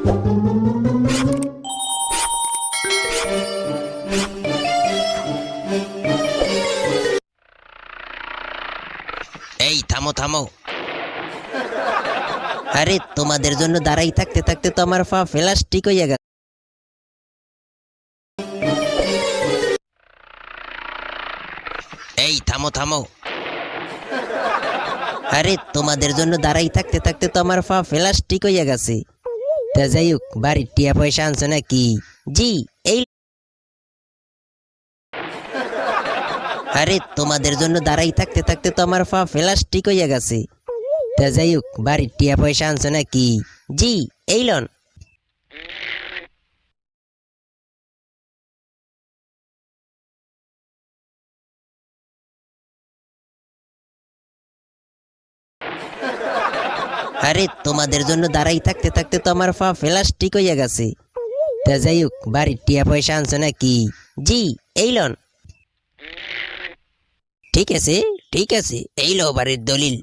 এই থামো থামো। আরে তোমাদের জন্য দাঁড়াই থাকতে থাকতে তো আমার পা প্লাস্টিক হইয়া গেছে। এই থামো থামো। আরে তোমাদের জন্য দাঁড়াই থাকতে থাকতে তো আমার পা প্লাস্টিক হইয়া গেছে। তা যাই হোক, বাড়ির টিয়া পয়সা আনছো নাকি? জি এই। আরে তোমাদের জন্য দাঁড়াই থাকতে থাকতে তো আমার পা প্লাস্টিক হইয়া গেছে। তা যাই হোক, বাড়ির টিয়া পয়সা আনছো নাকি? জি এই লন। আরে তোমাদের জন্য দাঁড়াই থাকতে থাকতে তো আমার পা প্লাস্টিক হইয়া গেছে। তা যাই হোক, বাড়ির টিয়া পয়সা আনছো নাকি? জি এই লন। ঠিক আছে ঠিক আছে, এই লো বাড়ির দলিল।